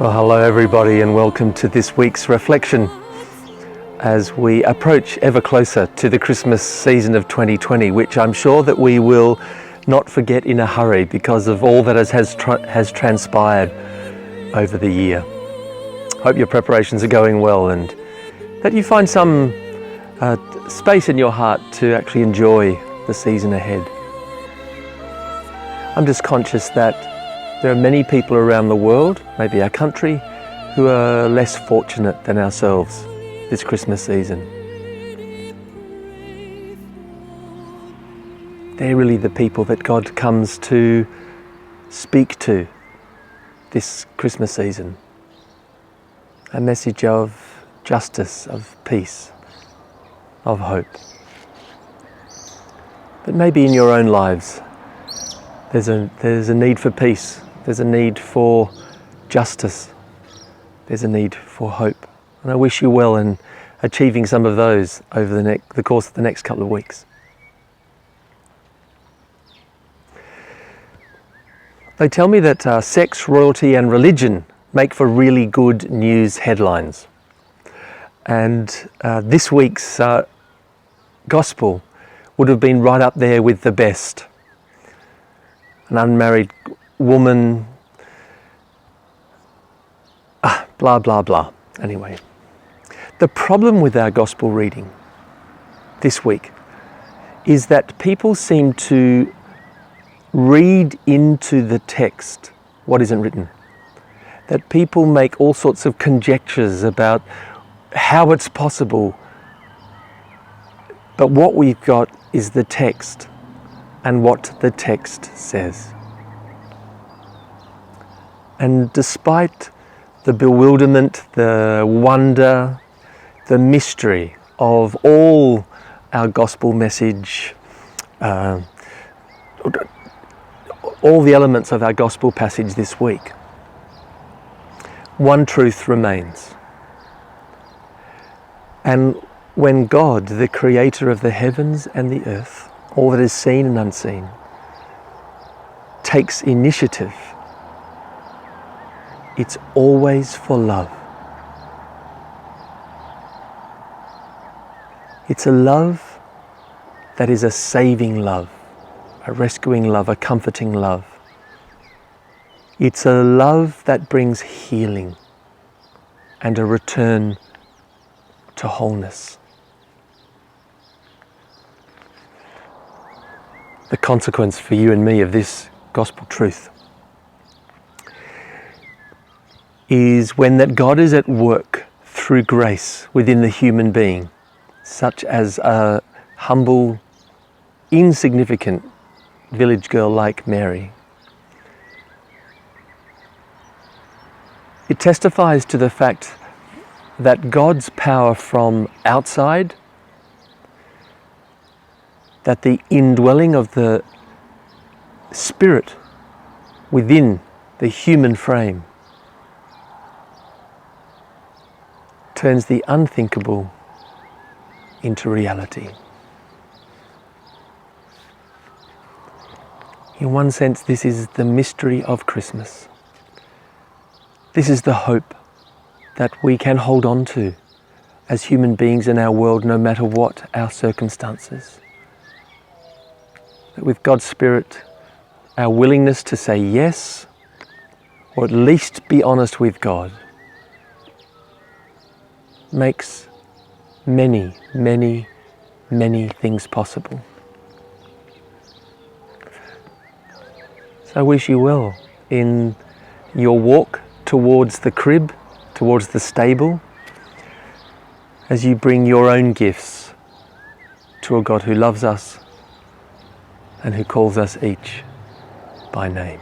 Well, hello everybody and welcome to this week's reflection as we approach ever closer to the Christmas season of 2020, which I'm sure that we will not forget in a hurry because of all that has transpired over the year. Hope your preparations are going well and that you find some space in your heart to actually enjoy the season ahead. I'm just conscious that there are many people around the world, maybe our country, who are less fortunate than ourselves this Christmas season. They're really the people that God comes to speak to this Christmas season. A message of justice, of peace, of hope. But maybe in your own lives, there's a need for peace. There's a need for justice. There's a need for hope. And I wish you well in achieving some of those over the course of the next couple of weeks. They tell me that sex, royalty and religion make for really good news headlines. And this week's gospel would have been right up there with the best. An unmarried woman, blah, blah, blah. Anyway, the problem with our gospel reading this week is that people seem to read into the text what isn't written. That people make all sorts of conjectures about how it's possible. But what we've got is the text and what the text says. And despite the bewilderment, the wonder, the mystery of all our gospel message, all the elements of our gospel passage this week, one truth remains. And when God, the creator of the heavens and the earth, all that is seen and unseen, takes initiative, it's always for love. It's a love that is a saving love, a rescuing love, a comforting love. It's a love that brings healing and a return to wholeness. The consequence for you and me of this gospel truth is when that God is at work through grace within the human being, such as a humble, insignificant village girl like Mary. It testifies to the fact that God's power from outside, that the indwelling of the Spirit within the human frame turns the unthinkable into reality. In one sense, this is the mystery of Christmas. This is the hope that we can hold on to as human beings in our world, no matter what our circumstances. That with God's Spirit, our willingness to say yes, or at least be honest with God, makes many, many, many things possible. So I wish you well in your walk towards the crib, towards the stable, as you bring your own gifts to a God who loves us and who calls us each by name.